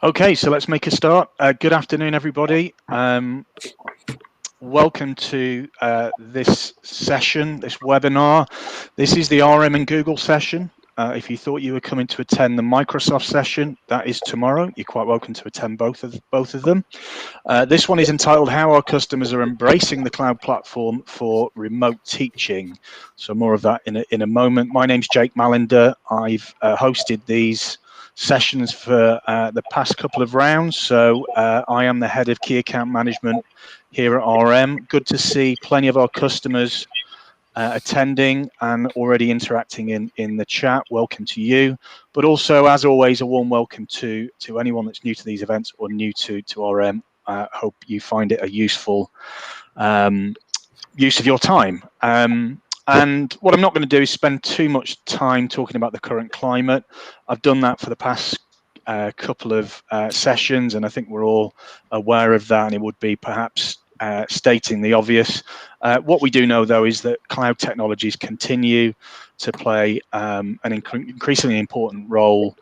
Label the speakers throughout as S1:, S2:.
S1: Okay, so let's make a start. Good afternoon, everybody. Welcome to this session, this webinar. This is the RM and Google session. If you thought you were coming to attend the Microsoft session, that is tomorrow. You're quite welcome to attend both of them. This one is entitled How Our Customers Are Embracing the Cloud Platform for Remote Teaching. So more of that in a moment. My name's Jake Mallender. I've hosted these sessions for the past couple of rounds. So I am the head of key account management here at RM. Good to see plenty of our customers attending and already interacting in the chat. Welcome to you, but also, as always, a warm welcome to anyone that's new to these events or new to RM. Hope you find it a useful use of your time. And what I'm not going to do is spend too much time talking about the current climate. I've done that for the past couple of sessions, and I think we're all aware of that, and it would be perhaps stating the obvious. What we do know, though, is that cloud technologies continue to play an increasingly important role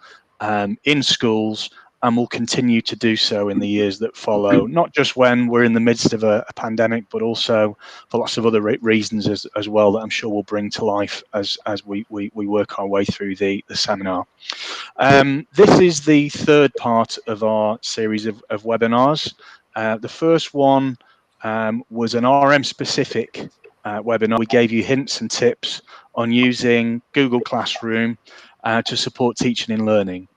S1: in schools, and will continue to do so in the years that follow, not just when we're in the midst of a pandemic, but also for lots of other reasons as well that I'm sure we'll bring to life as we work our way through the seminar. This is the third part of our series of webinars. The first one was an RM specific webinar. We gave you hints and tips on using Google Classroom to support teaching and learning.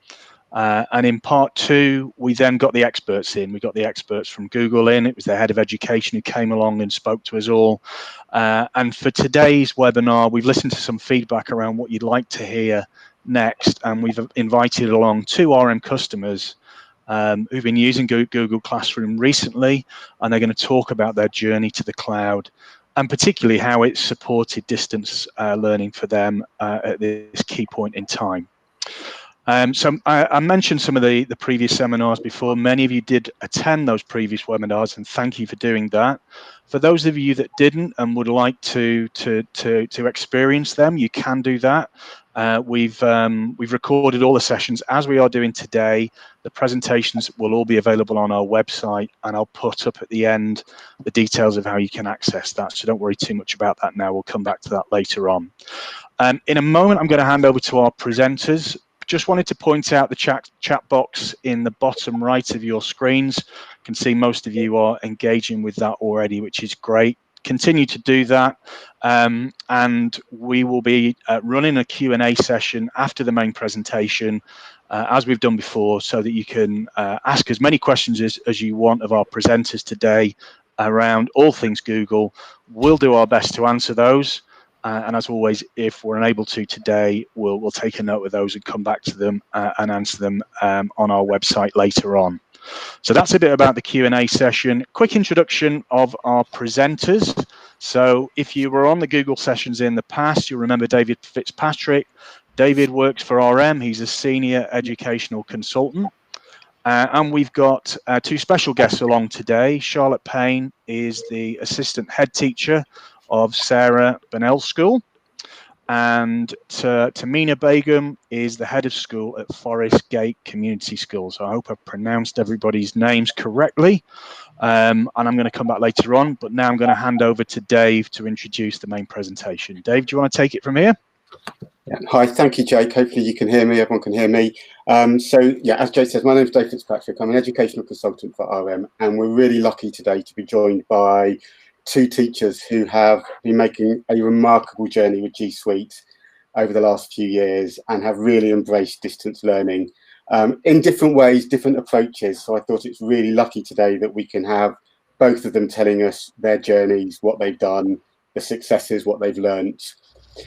S1: And in part two, we then got the experts in. We got the experts from Google in. It was the head of education who came along and spoke to us all. And for today's webinar, we've listened to some feedback around what you'd like to hear next. And we've invited along two RM customers who've been using Google Classroom recently, and they're going to talk about their journey to the cloud, and particularly how it's supported distance learning for them at this key point in time. So I mentioned some of the previous seminars before. Many of you did attend those previous webinars, and thank you for doing that. For those of you that didn't and would like to experience them, you can do that. We've recorded all the sessions as we are doing today. The presentations will all be available on our website, and I'll put up at the end the details of how you can access that. So don't worry too much about that now. We'll come back to that later on. In a moment, I'm going to hand over to our presenters. Just wanted to point out the chat box in the bottom right of your screens. You can see most of you are engaging with that already, which is great. Continue to do that, and we will be running a Q&A session after the main presentation, as we've done before, so that you can ask as many questions as you want of our presenters today around all things Google. We'll do our best to answer those. And as always, if we're unable to today, we'll take a note of those and come back to them and answer them on our website later on. So that's a bit about the Q&A session. Quick introduction of our presenters. So if you were on the Google sessions in the past, you'll remember David Fitzpatrick. David works for RM. He's a senior educational consultant. And we've got two special guests along today. Charlotte Payne is the assistant head teacher of Sarah Bennell's school, and Tamina Begum is the head of school at Forest Gate Community School. So I hope I've pronounced everybody's names correctly, and I'm going to come back later on, but now I'm going to hand over to Dave to introduce the main presentation. Dave, do you want to take it from here?
S2: Yeah. Hi, thank you, Jake. Hopefully you can hear me, everyone can hear me. So yeah, as Jake says, my name is Dave Fitzpatrick. I'm an educational consultant for RM, and we're really lucky today to be joined by two teachers who have been making a remarkable journey with G Suite over the last few years and have really embraced distance learning in different ways, different approaches. So I thought it's really lucky today that we can have both of them telling us their journeys, what they've done, the successes, what they've learnt.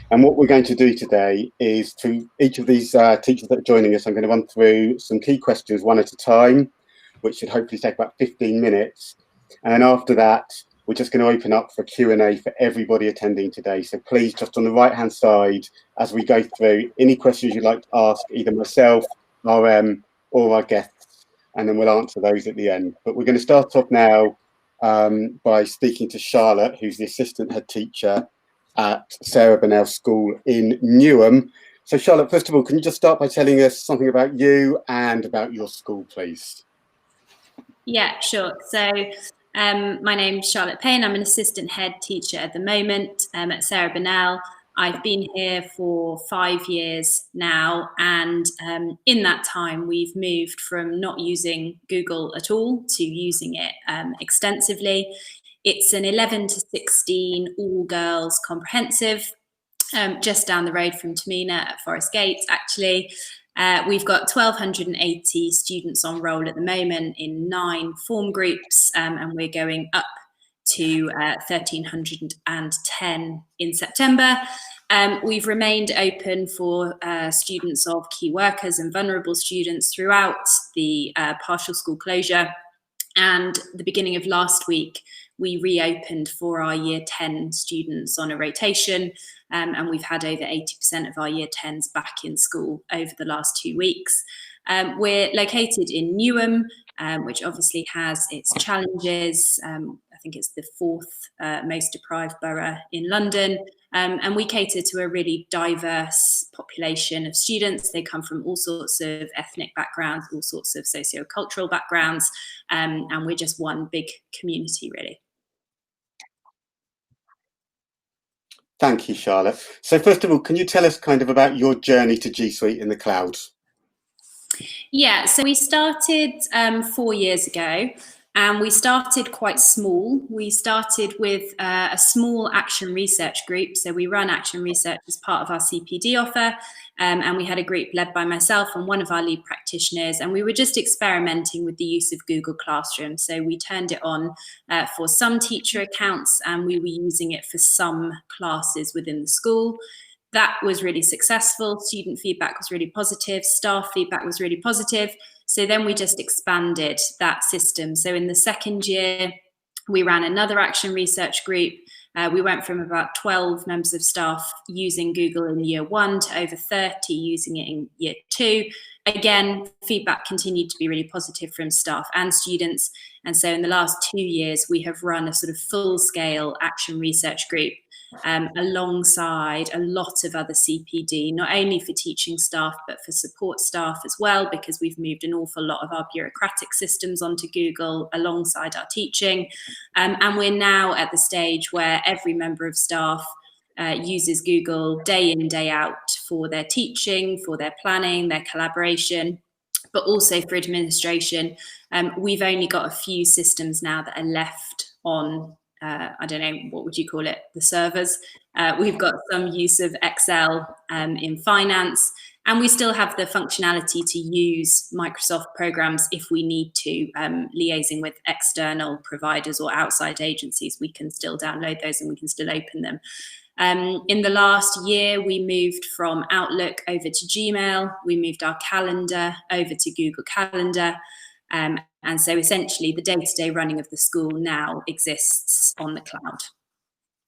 S2: And what we're going to do today is, through each of these teachers that are joining us, I'm going to run through some key questions one at a time, which should hopefully take about 15 minutes. And then after that, we're just going to open up for Q&A for everybody attending today. So please, just on the right-hand side, as we go through, any questions you'd like to ask, either myself, RM, or our guests, and then we'll answer those at the end. But we're going to start off now by speaking to Charlotte, who's the assistant head teacher at Sarah Bennell's school in Newham. So Charlotte, first of all, can you just start by telling us something about you and about your school, please?
S3: Yeah, sure. So my name's Charlotte Payne. I'm an assistant head teacher at the moment at Sarah Burnell. I've been here for 5 years now, and in that time we've moved from not using Google at all to using it extensively. It's an 11 to 16 all-girls comprehensive, just down the road from Tamina at Forest Gate, actually. We've got 1,280 students on roll at the moment in 9 form groups, and we're going up to 1,310 in September. We've remained open for students of key workers and vulnerable students throughout the partial school closure. And the beginning of last week, we reopened for our year 10 students on a rotation, and we've had over 80% of our year 10s back in school over the last 2 weeks. We're located in Newham, which obviously has its challenges. I think it's the 4th most deprived borough in London. And we cater to a really diverse population of students. They come from all sorts of ethnic backgrounds, all sorts of socio-cultural backgrounds, and we're just one big community, really.
S2: Thank you, Charlotte. So first of all, can you tell us kind of about your journey to G Suite in the cloud?
S3: Yeah, so we started 4 years ago, and we started quite small. We started with a small action research group. So we run action research as part of our CPD offer, and we had a group led by myself and one of our lead practitioners, and we were just experimenting with the use of Google Classroom. So we turned it on for some teacher accounts, and we were using it for some classes within the school. That was really successful. Student feedback was really positive. Staff feedback was really positive. So then we just expanded that system. So in the second year, we ran another action research group. We went from about 12 members of staff using Google in year 1 to over 30 using it in year 2. Again, feedback continued to be really positive from staff and students. And so in the last 2 years, we have run a sort of full-scale action research group alongside a lot of other CPD, not only for teaching staff, but for support staff as well, because we've moved an awful lot of our bureaucratic systems onto Google alongside our teaching. And we're now at the stage where every member of staff uses Google day in, day out for their teaching, for their planning, their collaboration, but also for administration. We've only got a few systems now that are left on I don't know, what would you call it, the servers. We've got some use of Excel in finance, and we still have the functionality to use Microsoft programs if we need to, liaising with external providers or outside agencies. We can still download those and we can still open them. In the last year, we moved from Outlook over to Gmail. We moved our calendar over to Google Calendar. And so essentially the day-to-day running of the school now exists on the cloud.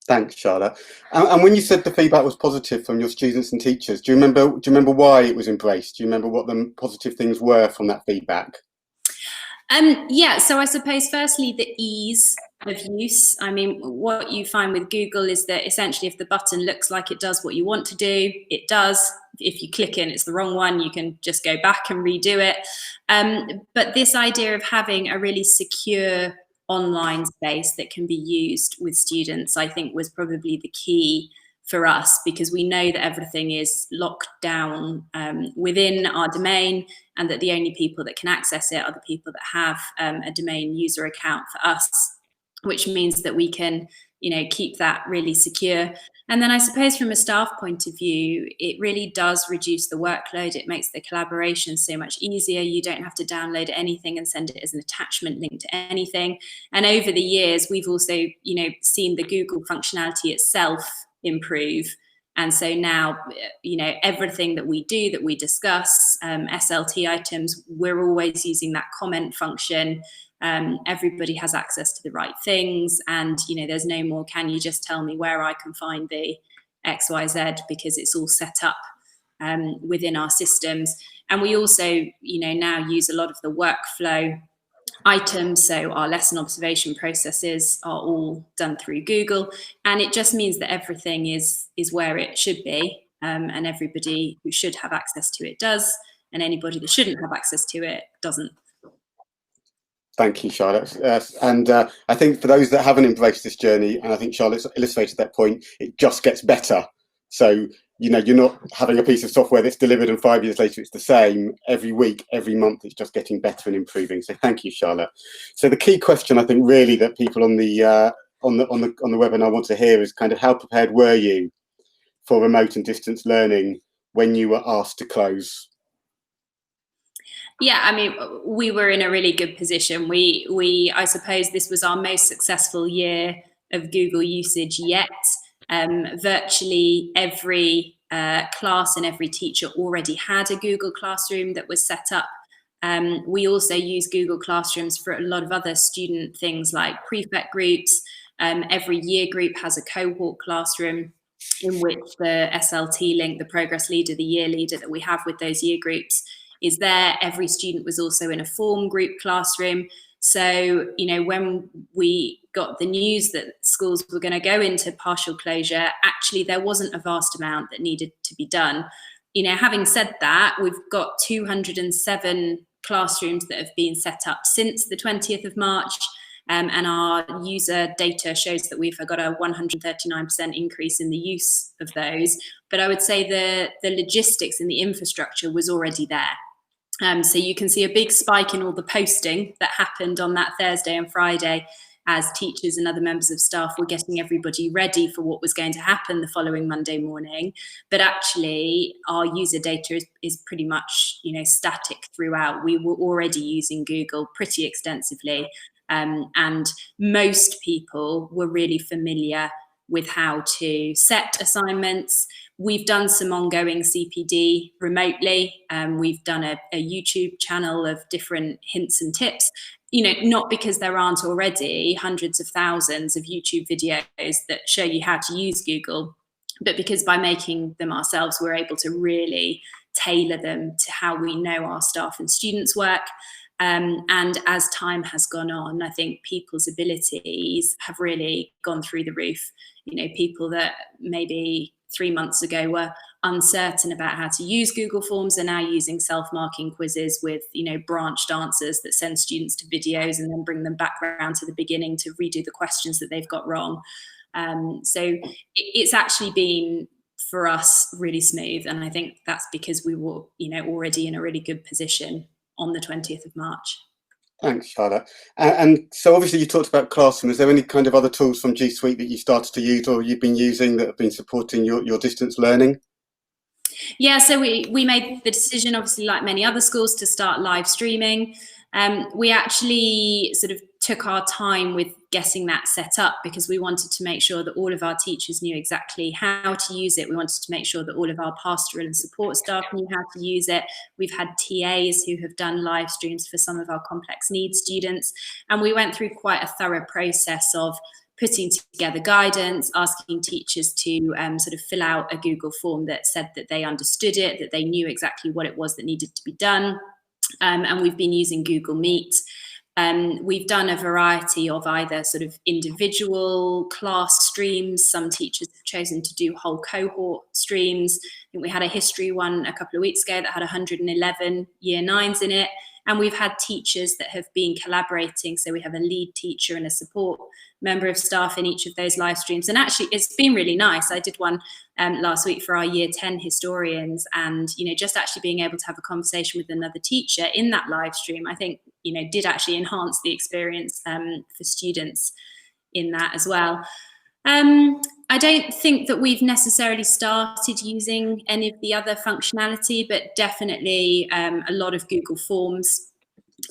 S2: Thanks, Charlotte. And when you said the feedback was positive from your students and teachers, do you remember why it was embraced? Do you remember what the positive things were from that feedback?
S3: Yeah, so I suppose firstly the ease of use. I mean, what you find with Google is that essentially if the button looks like it does what you want to do, it does. If you click in, it's the wrong one, you can just go back and redo it. But this idea of having a really secure online space that can be used with students, I think was probably the key for us, because we know that everything is locked down within our domain, and that the only people that can access it are the people that have a domain user account for us, which means that we can, you know, keep that really secure. And then I suppose from a staff point of view, it really does reduce the workload. It makes the collaboration so much easier. You don't have to download anything and send it as an attachment link to anything. And over the years, we've also, you know, seen the Google functionality itself improve. And so now, you know, everything that we do, that we discuss, SLT items, we're always using that comment function. Everybody has access to the right things, and you know, there's no more can you just tell me where I can find the XYZ, because it's all set up within our systems. And we also, you know, now use a lot of the workflow items, so our lesson observation processes are all done through Google, and it just means that everything is where it should be. and everybody who should have access to it does, and anybody that shouldn't have access to it doesn't.
S2: Thank you, Charlotte. And I think for those that haven't embraced this journey, and I think Charlotte's illustrated that point, it just gets better. So, you know, you're not having a piece of software that's delivered and 5 years later it's the same. Every week, every month, it's just getting better and improving. So thank you, Charlotte. So the key question I think really that people on the webinar want to hear is kind of how prepared were you for remote and distance learning when you were asked to close?
S3: Yeah, I mean, we were in a really good position. I suppose this was our most successful year of Google usage yet. Virtually every class and every teacher already had a Google Classroom that was set up. We also use Google Classrooms for a lot of other student things like prefect groups. Every year group has a cohort classroom in which the SLT link, the progress leader, the year leader that we have with those year groups is there. Every student was also in a form group classroom. So, you know, when we got the news that schools were going to go into partial closure, actually there wasn't a vast amount that needed to be done. You know, having said that, we've got 207 classrooms that have been set up since the 20th of March. And our user data shows that we've got a 139% increase in the use of those. But I would say the logistics and the infrastructure was already there. So you can see a big spike in all the posting that happened on that Thursday and Friday as teachers and other members of staff were getting everybody ready for what was going to happen the following Monday morning. But actually, our user data is pretty much, you know, static throughout. We were already using Google pretty extensively. And most people were really familiar with how to set assignments. We've done some ongoing CPD remotely. We've done a YouTube channel of different hints and tips, you know, not because there aren't already hundreds of thousands of YouTube videos that show you how to use Google, but because by making them ourselves, we're able to really tailor them to how we know our staff and students work. And as time has gone on, I think people's abilities have really gone through the roof. You know, people that maybe 3 months ago were uncertain about how to use Google Forms are now using self-marking quizzes with, you know, branched answers that send students to videos and then bring them back around to the beginning to redo the questions that they've got wrong. So it's actually been, for us, really smooth. And I think that's because we were, you know, already in a really good position on the 20th of March.
S2: Thanks, Charlotte. And so obviously you talked about Classroom. Is there any kind of other tools from G Suite that you started to use or you've been using that have been supporting your distance learning?
S3: Yeah, so we made the decision, obviously, like many other schools, to start live streaming. We actually sort of took our time with getting that set up because we wanted to make sure that all of our teachers knew exactly how to use it. We wanted to make sure that all of our pastoral and support staff knew how to use it. We've had TAs who have done live streams for some of our complex needs students. And we went through quite a thorough process of putting together guidance, asking teachers to sort of fill out a Google form that said that they understood it, that they knew exactly what it was that needed to be done. And we've been using Google Meet. We've done a variety of either sort of individual class streams. Some teachers have chosen to do whole cohort streams. I think we had a history one a couple of weeks ago that had 111 year 9s in it. And we've had teachers that have been collaborating. So we have a lead teacher and a support member of staff in each of those live streams. And actually, it's been really nice. I did one last week for our year 10 historians, and, you know, just actually being able to have a conversation with another teacher in that live stream, I think, you know, did actually enhance the experience for students in that as well. I don't think that we've necessarily started using any of the other functionality, but definitely a lot of Google Forms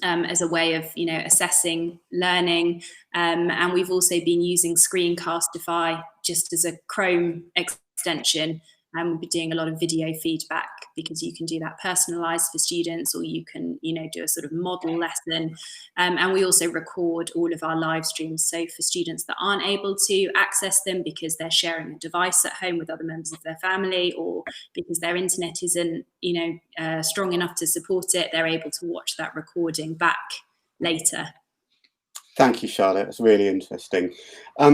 S3: as a way of, you know, assessing learning. And we've also been using Screencastify just as a Chrome extension. We'll be doing a lot of video feedback because you can do that personalized for students, or you can, you know, do a sort of model lesson. And we also record all of our live streams. So for students that aren't able to access them because they're sharing a device at home with other members of their family, or because their internet isn't, you know, strong enough to support it, they're able to watch that recording back later.
S2: Thank you, Charlotte. That's really interesting.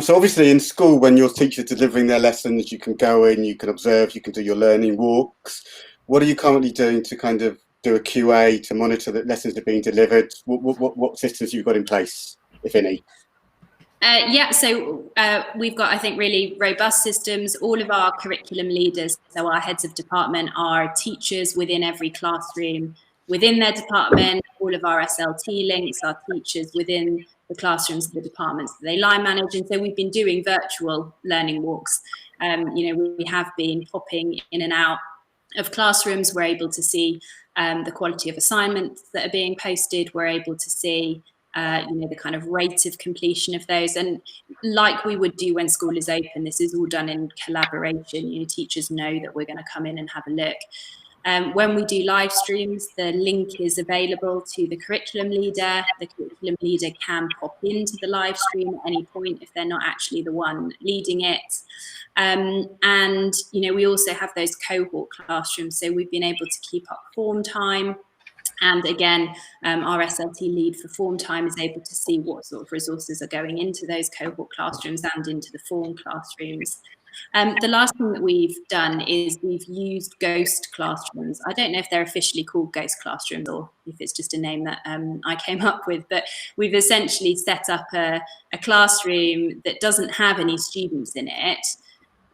S2: So obviously in school, when your teacher's delivering their lessons, you can go in, you can observe, you can do your learning walks. What are you currently doing to kind of do a QA to monitor that lessons are being delivered? What systems have you got in place, if any?
S3: Yeah, so we've got, I think, really robust systems. All of our curriculum leaders, so our heads of department, are teachers within every classroom within their department. All of our SLT links are teachers within the classrooms of the departments that they line manage. And so we've been doing virtual learning walks. We have been popping in and out of classrooms. We're able to see the quality of assignments that are being posted. We're able to see the kind of rate of completion of those. And like we would do when school is open, this is all done in collaboration. Teachers know that we're going to come in and have a look. When we do live streams, the link is available to the curriculum leader. The curriculum leader can pop into the live stream at any point if they're not actually the one leading it. We also have those cohort classrooms, so we've been able to keep up form time. And again, our SLT lead for form time is able to see what sort of resources are going into those cohort classrooms and into the form classrooms. The last thing that we've done is we've used ghost classrooms. I don't know if they're officially called ghost classrooms or if it's just a name that I came up with, but we've essentially set up a classroom that doesn't have any students in it.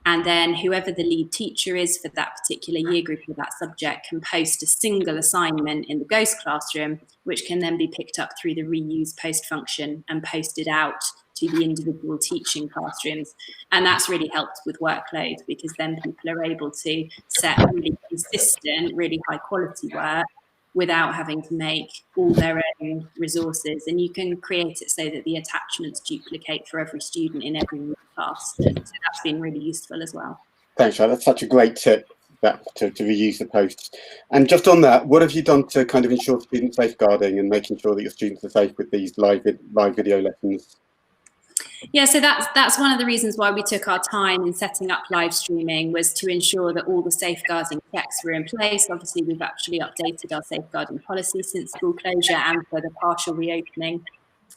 S3: And then whoever the lead teacher is for that particular year group or that subject can post a single assignment in the ghost classroom, which can then be picked up through the reuse post function and posted out to the individual teaching classrooms. And that's really helped with workload, because then people are able to set really consistent, really high quality work without having to make all their own resources. And you can create it so that the attachments duplicate for every student in every class. So that's been really useful as well.
S2: Thanks, Charlotte. That's such a great tip, that to reuse the posts. And just on that, what have you done to kind of ensure student safeguarding and making sure that your students are safe with these live video lessons?
S3: Yeah, so that's one of the reasons why we took our time in setting up live streaming, was to ensure that all the safeguarding checks were in place. Obviously, we've actually updated our safeguarding policy since school closure and for the partial reopening.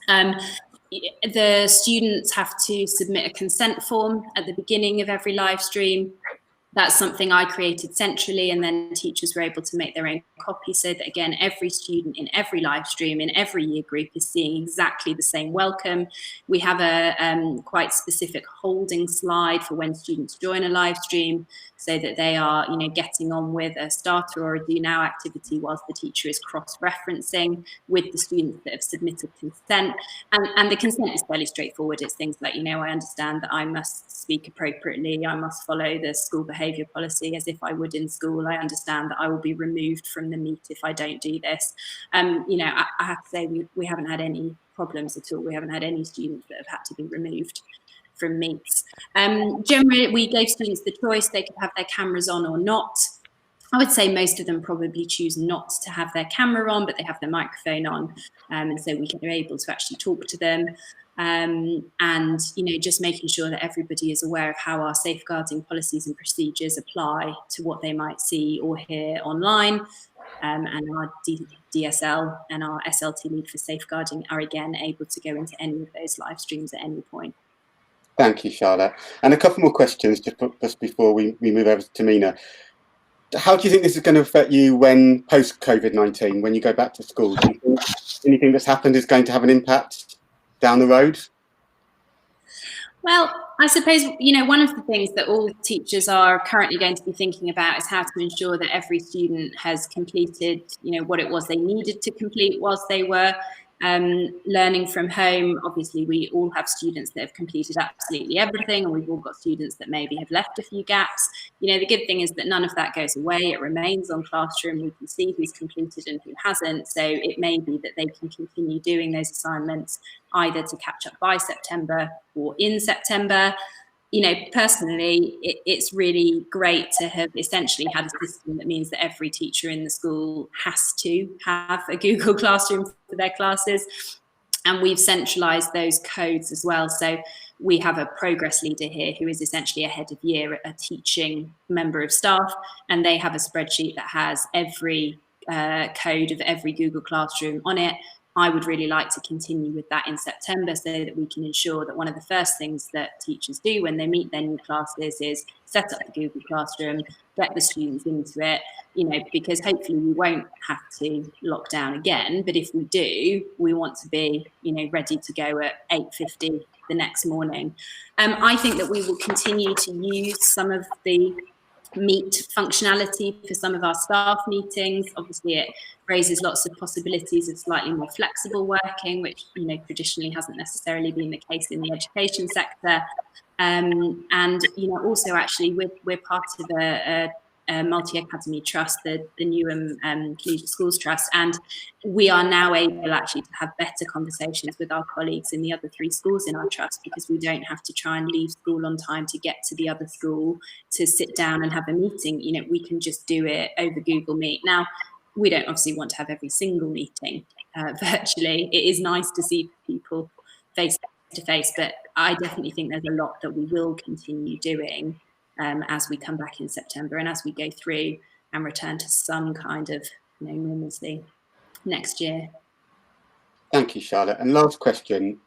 S3: The students have to submit a consent form at the beginning of every live stream. That's something I created centrally, and then teachers were able to make their own copy, so that, again, every student in every live stream in every year group is seeing exactly the same welcome. We have a quite specific holding slide for when students join a live stream, so that they are, getting on with a starter or a do now activity whilst the teacher is cross-referencing with the students that have submitted consent. And the consent is fairly straightforward. It's things like, I understand that I must speak appropriately, I must follow the school behaviour policy as if I would in school. I understand that I will be removed from the meet if I don't do this. I have to say we haven't had any problems at all. We haven't had any students that have had to be removed from meets. Generally, we gave students the choice. They could have their cameras on or not. I would say most of them probably choose not to have their camera on, but they have their microphone on, and so we are able to actually talk to them. Just making sure that everybody is aware of how our safeguarding policies and procedures apply to what they might see or hear online. And our DSL and our SLT lead for safeguarding are again able to go into any of those live streams at any point.
S2: Thank you, Charlotte. And a couple more questions just before we move over to Mina. How do you think this is going to affect you when post-COVID-19, when you go back to school? Do you think anything that's happened is going to have an impact down the road?
S3: Well, I suppose, one of the things that all teachers are currently going to be thinking about is how to ensure that every student has completed, what it was they needed to complete whilst they were learning from home. Obviously, we all have students that have completed absolutely everything, and we've all got students that maybe have left a few gaps. The good thing is that none of that goes away. It remains on Classroom. We can see who's completed and who hasn't. So it may be that they can continue doing those assignments either to catch up by September or in September. Personally, it's really great to have essentially had a system that means that every teacher in the school has to have a Google Classroom for their classes. And we've centralised those codes as well. So we have a progress leader here who is essentially a head of year, a teaching member of staff, and they have a spreadsheet that has every code of every Google Classroom on it. I would really like to continue with that in September, so that we can ensure that one of the first things that teachers do when they meet their new classes is set up the Google Classroom, get the students into it, you know, because hopefully we won't have to lock down again. But if we do, we want to be, you know, ready to go at 8:50 the next morning. I think that we will continue to use some of the Meet functionality for some of our staff meetings. Obviously, it raises lots of possibilities of slightly more flexible working, which, you know, traditionally hasn't necessarily been the case in the education sector. And, you know, also actually we're part of a multi-academy trust, the Newham Collegiate Schools Trust, and we are now able actually to have better conversations with our colleagues in the other 3 schools in our trust, because we don't have to try and leave school on time to get to the other school to sit down and have a meeting. You know, we can just do it over Google Meet. Now, we don't obviously want to have every single meeting virtually. It is nice to see people face to face, but I definitely think there's a lot that we will continue doing as we come back in September and as we go through and return to some kind of, you know, normalcy next year.
S2: Thank you, Charlotte. And last question.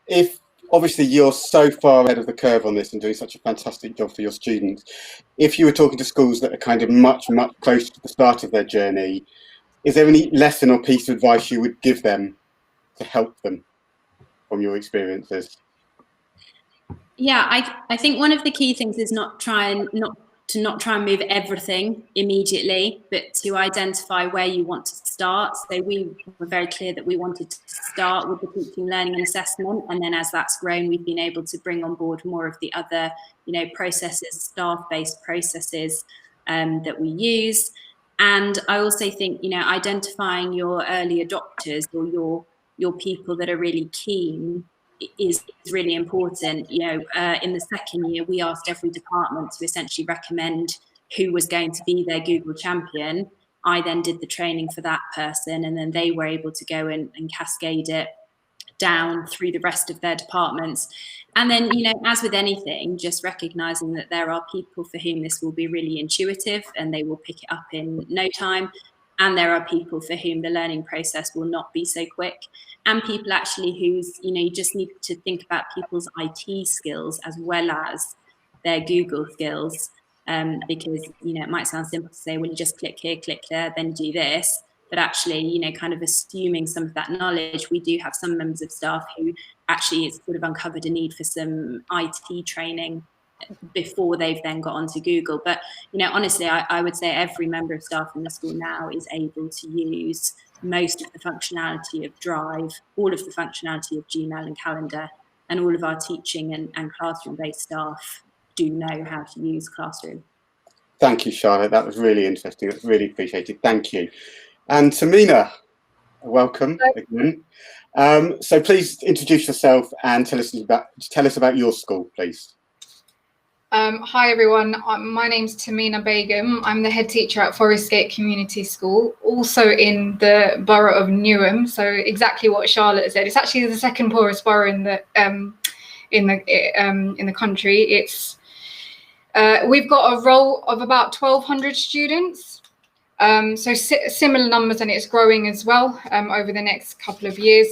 S2: If obviously you're so far ahead of the curve on this and doing such a fantastic job for your students, if you were talking to schools that are kind of much closer to the start of their journey, is there any lesson or piece of advice you would give them to help them from your experiences?
S3: Yeah, I think one of the key things is not try and move everything immediately, but to identify where you want to start. So we were very clear that we wanted to start with the teaching, learning and assessment, and then as that's grown, we've been able to bring on board more of the other, you know, processes, staff-based processes that we use. And I also think, you know, identifying your early adopters or your people that are really keen is really important. You know, in the second year, we asked every department to essentially recommend who was going to be their Google champion. I then did the training for that person, and then they were able to go and cascade it down through the rest of their departments. And then, you know, as with anything, just recognizing that there are people for whom this will be really intuitive and they will pick it up in no time. And there are people for whom the learning process will not be so quick. And people actually who's, you know, you just need to think about people's IT skills as well as their Google skills. Because, you know, it might sound simple to say, well, you just click here, click there, then do this. But actually, you know, kind of assuming some of that knowledge, we do have some members of staff who actually it's sort of uncovered a need for some IT training before they've then got onto Google. But, you know, honestly, I would say every member of staff in the school now is able to use most of the functionality of Drive, all of the functionality of Gmail and Calendar, and all of our teaching and classroom-based staff do know how to use Classroom.
S2: Thank you, Charlotte. That was really interesting. That's really appreciated. Thank you. And Tamina, welcome again. So please introduce yourself and tell us about your school, please.
S4: Hi everyone, my name's Tamina Begum. I'm the head teacher at Forest Gate Community School, also in the borough of Newham. So exactly what Charlotte said. It's actually the second poorest borough in the country. It's we've got a roll of about 1,200 students. So similar numbers, and it's growing as well over the next couple of years.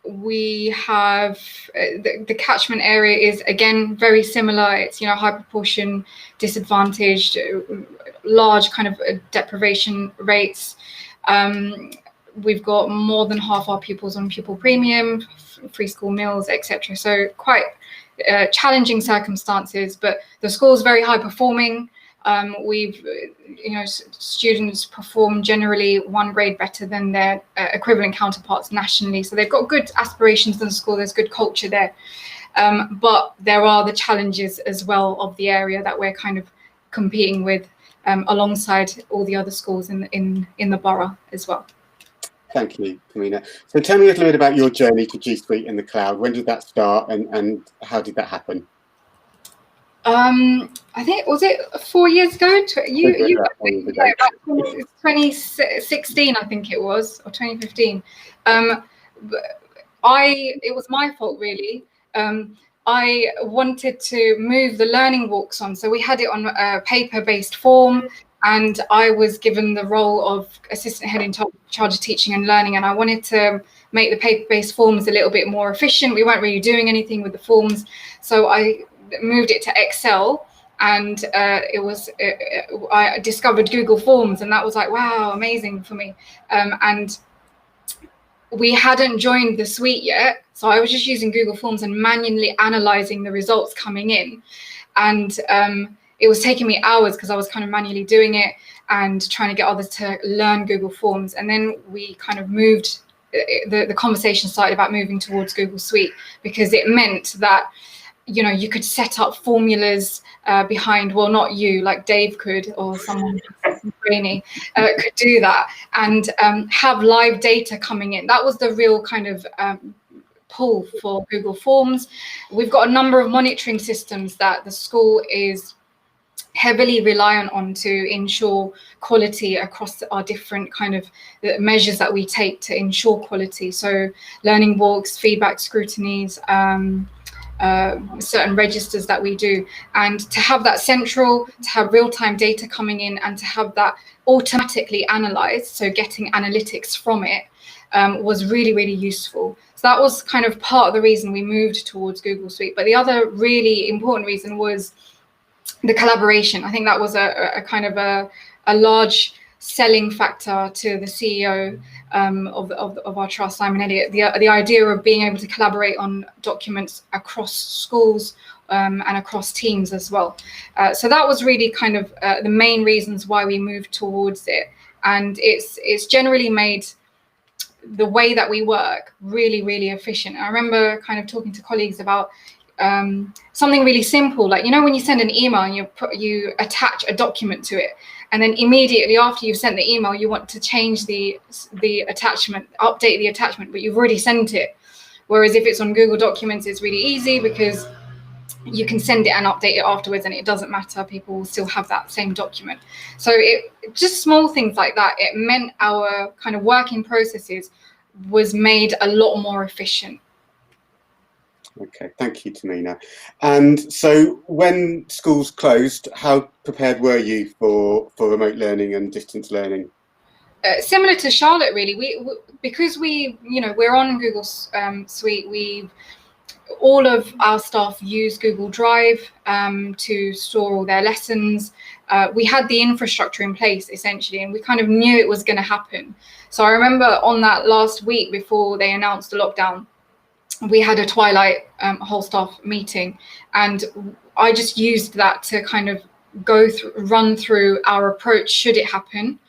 S4: We have the catchment area is again very similar. It's, you know, high proportion disadvantaged, large kind of deprivation rates. We've got more than half our pupils on pupil premium, free school meals, etc. So quite challenging circumstances, but the school is very high performing. We've, you know, students perform generally one grade better than their equivalent counterparts nationally. So they've got good aspirations in the school. There's good culture there. But there are the challenges as well of the area that we're kind of competing with alongside all the other schools in the borough as well.
S2: Thank you, Tamina. So tell me a little bit about your journey to G Suite in the cloud. When did that start and how did that happen?
S4: I think, was it 4 years ago? 2016, I think it was, or 2015. It was my fault, really. I wanted to move the learning walks on. So we had it on a paper-based form. and I was given the role of assistant head in charge of teaching and learning, and I wanted to make the paper-based forms a little bit more efficient. We weren't really doing anything with the forms, so I moved it to Excel, and I discovered Google Forms, and that was like, wow, amazing for me. And we hadn't joined the suite yet, so I was just using Google Forms and manually analyzing the results coming in, and it was taking me hours because I was kind of manually doing it and trying to get others to learn Google Forms. And then we kind of moved, the conversation started about moving towards Google Suite, because it meant that, you know, you could set up formulas behind, well, not you, like Dave could, or someone brainy could do that, and have live data coming in. That was the real kind of pull for Google Forms. We've got a number of monitoring systems that the school is heavily reliant on to ensure quality across our different kind of measures that we take to ensure quality. So learning walks, feedback scrutinies, certain registers that we do, and to have that central, to have real-time data coming in, and to have that automatically analyzed, so getting analytics from it, was really, really useful. So that was kind of part of the reason we moved towards Google Suite. But the other really important reason was the collaboration. I think that was a kind of a large selling factor to the CEO of our trust, Simon Elliott, the idea of being able to collaborate on documents across schools and across teams as well. So that was really kind of the main reasons why we moved towards it. And it's generally made the way that we work really, really efficient. I remember kind of talking to colleagues about something really simple, like, you know, when you send an email and you attach a document to it, and then immediately after you've sent the email, you want to change the attachment, update the attachment, but you've already sent it. Whereas if it's on Google Documents, it's really easy because you can send it and update it afterwards, and it doesn't matter. People will still have that same document. So just small things like that, it meant our kind of working processes was made a lot more efficient.
S2: Okay, thank you, Tamina. And so when schools closed, how prepared were you for remote learning and distance learning?
S4: Similar to Charlotte, really. Because we're on Google Suite, all of our staff use Google Drive to store all their lessons. We had the infrastructure in place, essentially, and we kind of knew it was going to happen. So I remember on that last week before they announced the lockdown, we had a twilight whole staff meeting, and I just used that to kind of run through our approach should it happen,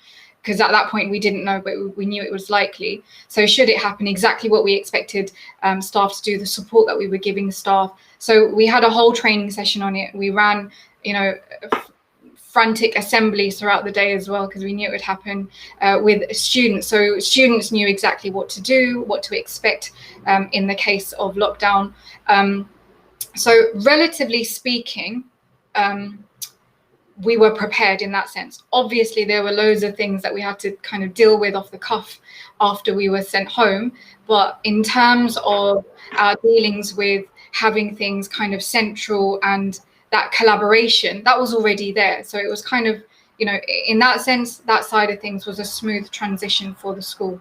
S4: because at that point we didn't know, but we knew it was likely. So should it happen, exactly what we expected staff to do, the support that we were giving the staff. So we had a whole training session on it. We ran, frantic assemblies throughout the day as well, because we knew it would happen with students. So students knew exactly what to do, what to expect in the case of lockdown. So relatively speaking, we were prepared in that sense. Obviously, there were loads of things that we had to kind of deal with off the cuff after we were sent home. But in terms of our dealings with having things kind of central and that collaboration, that was already there. So it was kind of, in that sense, that side of things was a smooth transition for the school.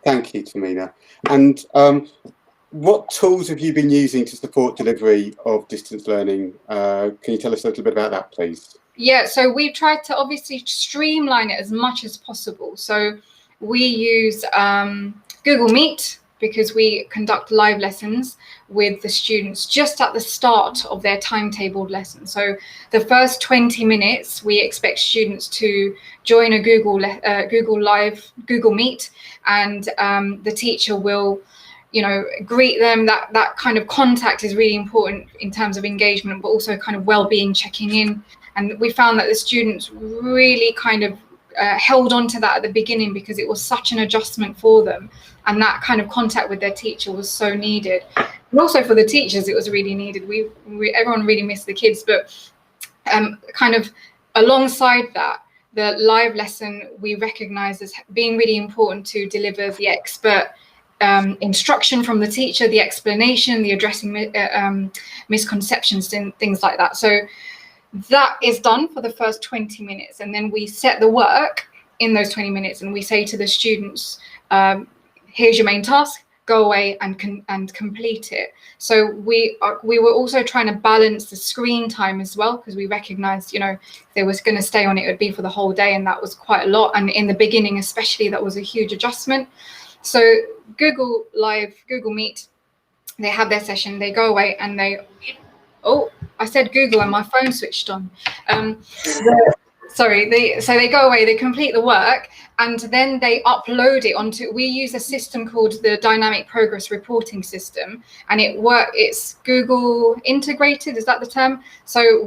S2: Thank you, Tamina. And what tools have you been using to support delivery of distance learning? Can you tell us a little bit about that, please?
S4: Yeah, so we tried to obviously streamline it as much as possible. So we use Google Meet, because we conduct live lessons with the students just at the start of their timetabled lesson. So the first 20 minutes, we expect students to join a Google Meet, and the teacher will, greet them. That kind of contact is really important in terms of engagement, but also kind of well-being, checking in. And we found that the students really kind of held on to that at the beginning, because it was such an adjustment for them, and that kind of contact with their teacher was so needed. And also for the teachers, it was really needed. Everyone really missed the kids, but kind of alongside that, the live lesson we recognize as being really important to deliver the expert instruction from the teacher, the explanation, the addressing misconceptions and things like that. So That is done for the first 20 minutes. And then we set the work in those 20 minutes and we say to the students, here's your main task, go away and complete it. So we were also trying to balance the screen time as well, because we recognized, if they was going to stay on it, it would be for the whole day, and that was quite a lot. And in the beginning especially, that was a huge adjustment. So Google Meet, they have their session, they go away and I said Google and my phone switched on. So they go away, they complete the work, and then they upload it onto, we use a system called the Dynamic Progress Reporting System, and it's Google integrated, is that the term? So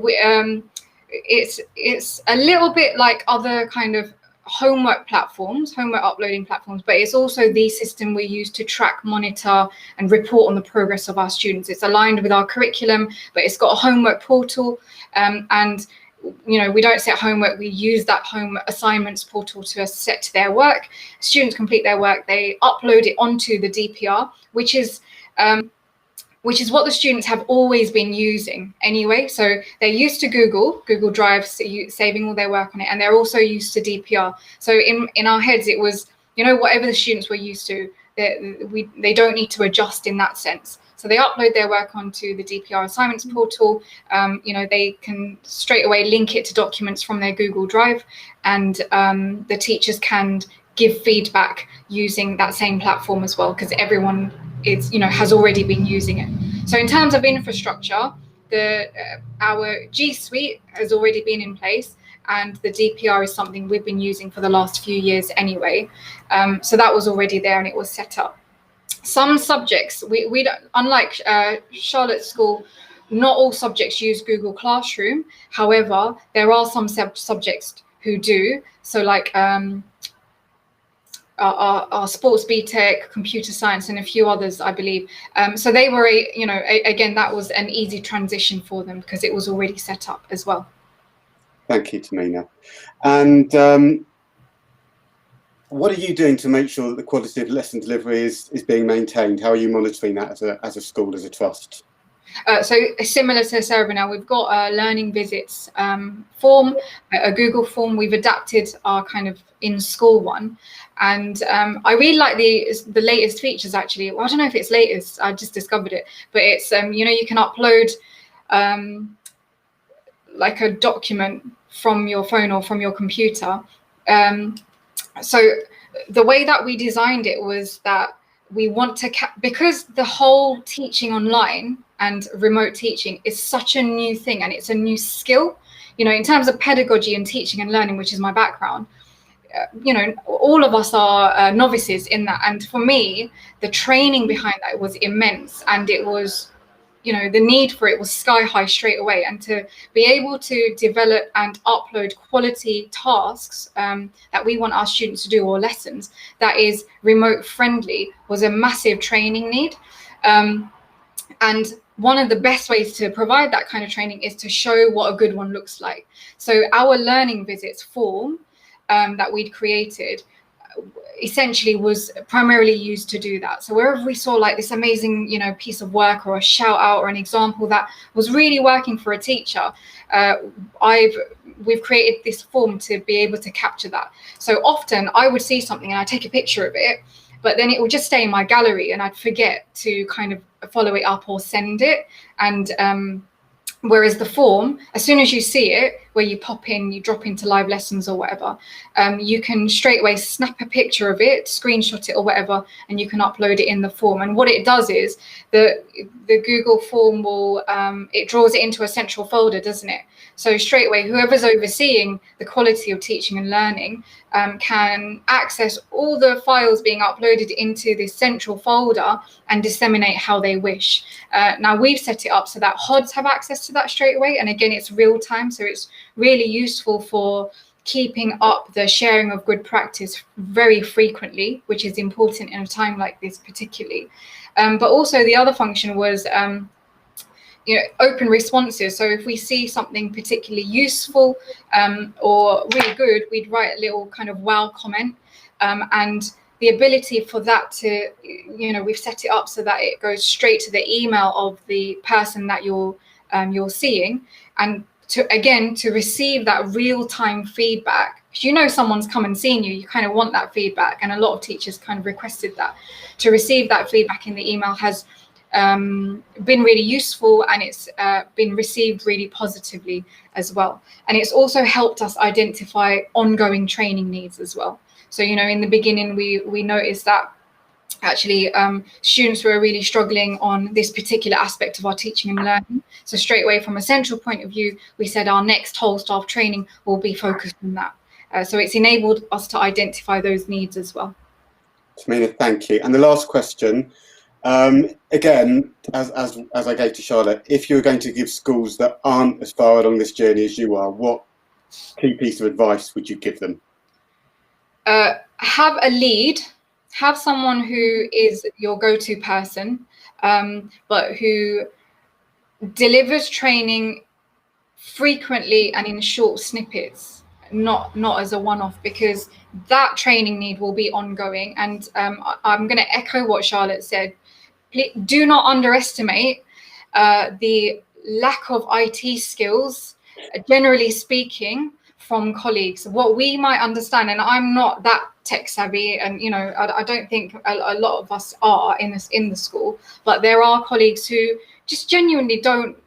S4: it's a little bit like other kind of homework uploading platforms, but it's also the system we use to track, monitor, and report on the progress of our students. It's aligned with our curriculum, but it's got a homework portal, and we don't set homework, we use that home assignments portal to set their work. Students complete their work, they upload it onto the DPR, which is what the students have always been using anyway. So they're used to Google Drive, saving all their work on it, and they're also used to DPR. So in our heads, it was, whatever the students were used to, they don't need to adjust in that sense. So they upload their work onto the DPR assignments portal. They can straight away link it to documents from their Google Drive, and the teachers can give feedback using that same platform as well, because everyone has already been using it. So in terms of infrastructure, our G Suite has already been in place, and the DPR is something we've been using for the last few years anyway. So that was already there and it was set up. Some subjects, we don't, unlike Charlotte's school, not all subjects use Google Classroom. However, there are some subjects who do. So like our sports BTEC, computer science, and a few others, I believe. So they were, again, that was an easy transition for them because it was already set up as well.
S2: Thank you, Tamina. And what are you doing to make sure that the quality of lesson delivery is being maintained? How are you monitoring that as a school, as a trust?
S4: So similar to Cerebral, we've got a learning visits form, a Google form. We've adapted our kind of in-school one. And I really like the latest features, actually. Well, I don't know if it's latest, I just discovered it. But it's, you can upload like a document from your phone or from your computer. So the way that we designed it was that we want to, because the whole teaching online and remote teaching is such a new thing and it's a new skill, in terms of pedagogy and teaching and learning, which is my background, all of us are novices in that. And for me, the training behind that was immense, and it was, the need for it was sky high straight away. And to be able to develop and upload quality tasks that we want our students to do, or lessons that is remote friendly, was a massive training need. And one of the best ways to provide that kind of training is to show what a good one looks like. So our learning visits form that we'd created essentially was primarily used to do that. So wherever we saw like this amazing, piece of work or a shout out or an example that was really working for a teacher, we've created this form to be able to capture that. So often I would see something and I take a picture of it, but then it would just stay in my gallery and I'd forget to kind of follow it up or send it. And whereas the form, as soon as you see it, where you pop in, you drop into live lessons or whatever, you can straight away snap a picture of it, screenshot it or whatever, and you can upload it in the form. And what it does is the Google form will, it draws it into a central folder, doesn't it? So straight away, whoever's overseeing the quality of teaching and learning can access all the files being uploaded into this central folder and disseminate how they wish. Now we've set it up so that HODs have access to that straight away. And again, it's real time. So it's really useful for keeping up the sharing of good practice very frequently, which is important in a time like this particularly. But also the other function was open responses. So if we see something particularly useful or really good, we'd write a little kind of wow comment. And the ability for that to, we've set it up so that it goes straight to the email of the person that you're seeing. And to receive that real-time feedback. Because someone's come and seen you, you kind of want that feedback, and a lot of teachers kind of requested that. To receive that feedback in the email has been really useful, and it's been received really positively as well. And it's also helped us identify ongoing training needs as well. So in the beginning we noticed that actually students were really struggling on this particular aspect of our teaching and learning. So straight away, from a central point of view, we said our next whole staff training will be focused on that. So it's enabled us to identify those needs as well.
S2: Tamina, thank you. And the last question, again, as I gave to Charlotte, if you were going to give schools that aren't as far along this journey as you are, what key piece of advice would you give them?
S4: Have a lead. Have someone who is your go-to person, but who delivers training frequently and in short snippets, not as a one-off, because that training need will be ongoing. And I'm going to echo what Charlotte said. Please, do not underestimate the lack of IT skills, generally speaking, from colleagues. What we might understand, and I'm not that tech savvy, and I don't think a lot of us are in the school, but there are colleagues who just genuinely don't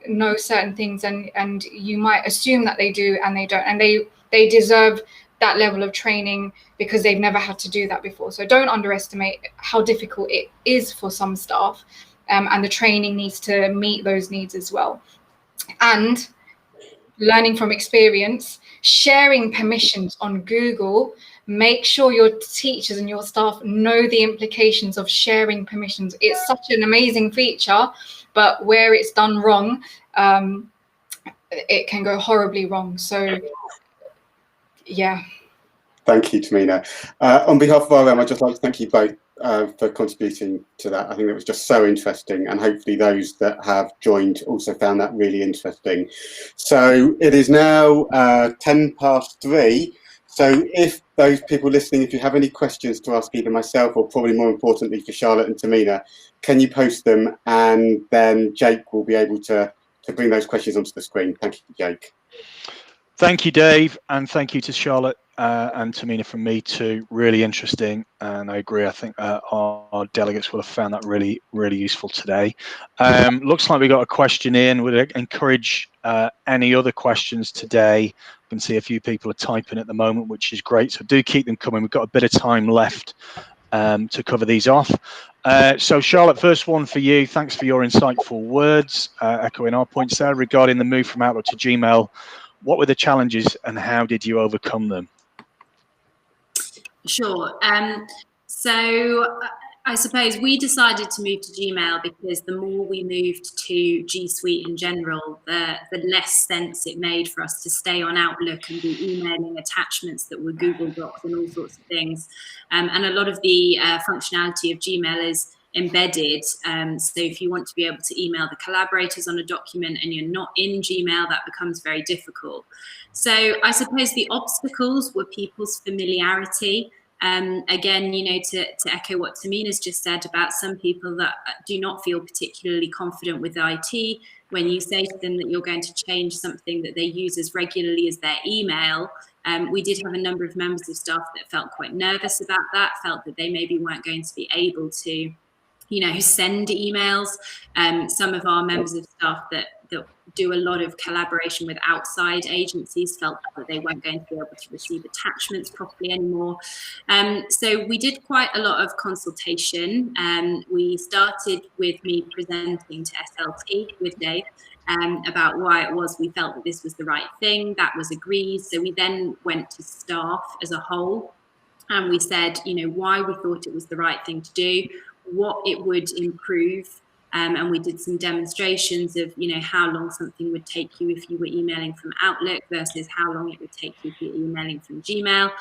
S4: know certain things, and you might assume that they do, and they don't, and they deserve that level of training because they've never had to do that before. So don't underestimate how difficult it is for some staff, and the training needs to meet those needs as well. And learning from experience, sharing permissions on Google, make sure your teachers and your staff know the implications of sharing permissions. It's such an amazing feature, but where it's done wrong, it can go horribly wrong. So, yeah.
S2: Thank you, Tamina. On behalf of RM, I'd just like to thank you both for contributing to that. I think it was just so interesting, and hopefully those that have joined also found that really interesting. So it is now 3:10. So if those people listening, if you have any questions to ask either myself or probably more importantly for Charlotte and Tamina, can you post them, and then Jake will be able to bring those questions onto the screen. Thank you, Jake.
S1: Thank you, Dave, and thank you to Charlotte and Tamina from me too. Really interesting, and I agree. I think our delegates will have found that really, really useful today. Looks like we got a question in. Would encourage any other questions today. I can see a few people are typing at the moment, which is great. So do keep them coming. We've got a bit of time left to cover these off. So Charlotte, first one for you. Thanks for your insightful words, echoing our points there regarding the move from Outlook to Gmail. What were the challenges and how did you overcome them?
S3: Sure. So I suppose we decided to move to Gmail because the more we moved to G Suite in general, the less sense it made for us to stay on Outlook and be emailing attachments that were Google Docs and all sorts of things. And a lot of the functionality of Gmail is embedded. So if you want to be able to email the collaborators on a document and you're not in Gmail, that becomes very difficult. So I suppose the obstacles were people's familiarity. Again, to echo what Tamina's just said about some people that do not feel particularly confident with IT, when you say to them that you're going to change something that they use as regularly as their email, we did have a number of members of staff that felt quite nervous about that, felt that they maybe weren't going to be able to send emails. Some of our members of staff that do a lot of collaboration with outside agencies felt that they weren't going to be able to receive attachments properly anymore. So we did quite a lot of consultation. We started with me presenting to SLT with Dave about why it was we felt that this was the right thing. That was agreed. So we then went to staff as a whole and we said, why we thought it was the right thing to do, what it would improve, and we did some demonstrations of how long something would take you if you were emailing from Outlook versus how long it would take you if you're emailing from Gmail,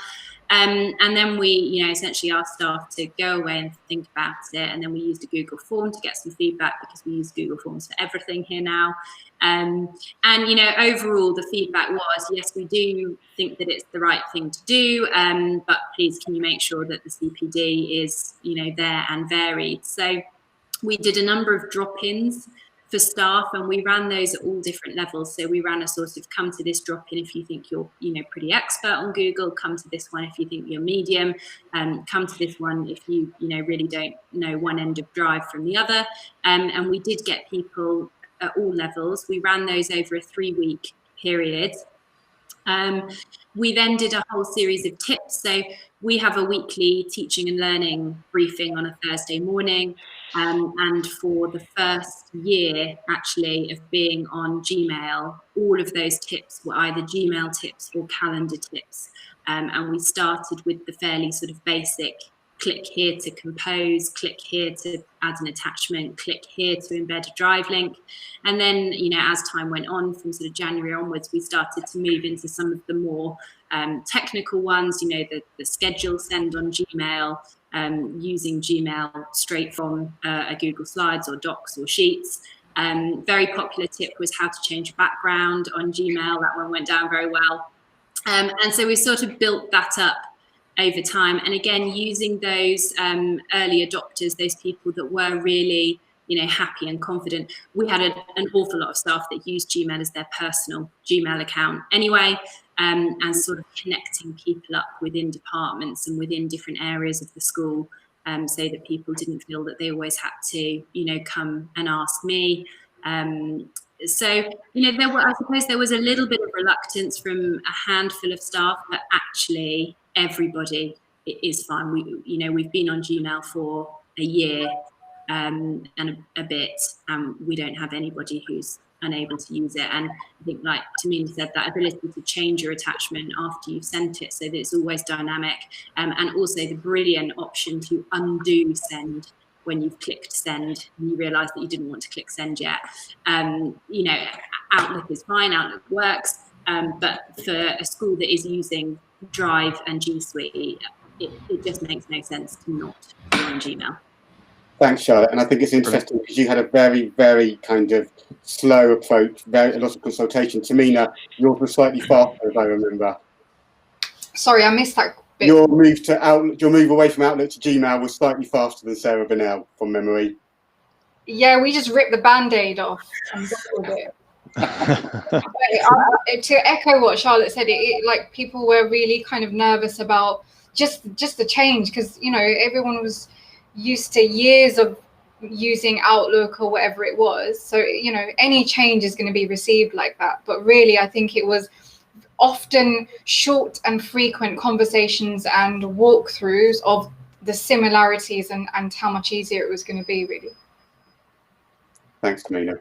S3: and then we essentially asked staff to go away and think about it, and then we used a Google form to get some feedback because we use Google Forms for everything here now. And overall the feedback was, yes, we do think that it's the right thing to do, but please can you make sure that the CPD is there and varied. So we did a number of drop-ins for staff, and we ran those at all different levels. So we ran a sort of come to this drop-in if you think you're, pretty expert on Google, come to this one if you think you're medium, come to this one if you, really don't know one end of drive from the other. And we did get people at all levels. We ran those over a 3-week period. We then did a whole series of tips. So we have a weekly teaching and learning briefing on a Thursday morning. And for the first year, actually, of being on Gmail, all of those tips were either Gmail tips or calendar tips. And we started with the fairly sort of basic, click here to compose, click here to add an attachment, click here to embed a drive link. And then, as time went on, from sort of January onwards, we started to move into some of the more technical ones, the schedule send on Gmail, using Gmail straight from a Google Slides or Docs or Sheets. Very popular tip was how to change a background on Gmail. That one went down very well. And so we sort of built that up over time. And again, using those early adopters, those people that were really, happy and confident. We had an awful lot of staff that used Gmail as their personal Gmail account anyway, and sort of connecting people up within departments and within different areas of the school, so that people didn't feel that they always had to, come and ask me. So, I suppose there was a little bit of reluctance from a handful of staff, but actually everybody is fine. We've been on Gmail for a year and a bit, and we don't have anybody who's unable to use it. And I think, like Tamina said, that ability to change your attachment after you've sent it so that it's always dynamic, and also the brilliant option to undo send when you've clicked send and you realise that you didn't want to click send yet. Outlook is fine, Outlook works, but for a school that is using Drive and G Suite, it just makes no sense to not be on Gmail.
S2: Thanks, Charlotte. And I think it's interesting because you had a very, very kind of slow approach, a lot of consultation. Tamina, yours was slightly faster, if I remember.
S4: Sorry, I missed that bit.
S2: Your move to Outlook, your move away from Outlook to Gmail was slightly faster than Sarah Burnell, from memory.
S4: Yeah, we just ripped the Band-Aid off and got with it. To echo what Charlotte said, like people were really kind of nervous about just the change, because everyone was used to years of using Outlook or whatever it was, so any change is going to be received like that. But really, I think it was often short and frequent conversations and walkthroughs of the similarities and how much easier it was going to be, really.
S2: Thanks, Tamina.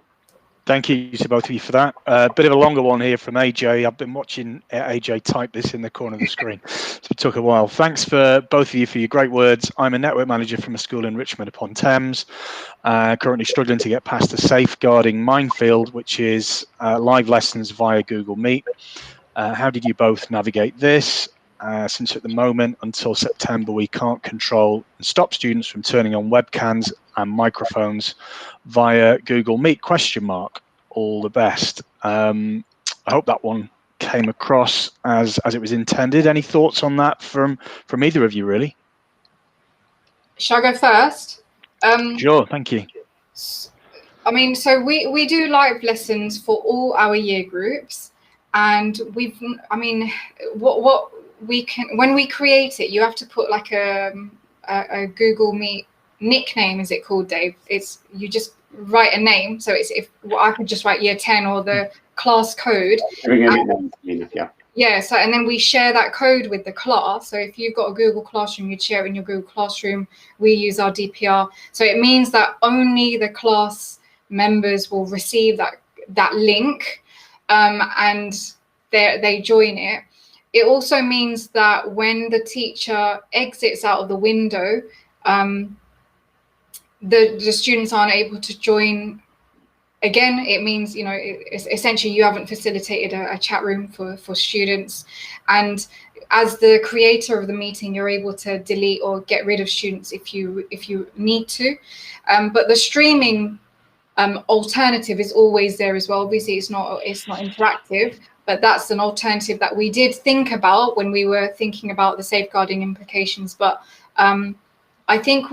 S1: Thank you to both of you for that. A bit of a longer one here from AJ. I've been watching AJ type this in the corner of the screen, so it took a while. Thanks for both of you for your great words. I'm a network manager from a school in Richmond upon Thames, currently struggling to get past the safeguarding minefield, which is live lessons via Google Meet. How did you both navigate this? Since at the moment, until September, we can't control and stop students from turning on webcams and microphones via Google Meet, ? All the best. I hope that one came across as it was intended. Any thoughts on that from either of you, really?
S4: Shall I go first?
S1: Sure, thank you.
S4: I mean, so we do live lessons for all our year groups, and what we can, when we create it, you have to put like a Google Meet nickname, is it called, Dave? You just write a name. So I could just write year 10 or the class code. Yeah. So, and then we share that code with the class. So if you've got a Google Classroom, you'd share it in your Google Classroom. We use our DPR. So it means that only the class members will receive that link, and they join it. It also means that when the teacher exits out of the window, the students aren't able to join again. It means, essentially you haven't facilitated a chat room for students. And as the creator of the meeting, you're able to delete or get rid of students if you need to. But the streaming alternative is always there as well. Obviously, it's not interactive, but that's an alternative that we did think about when we were thinking about the safeguarding implications. But I think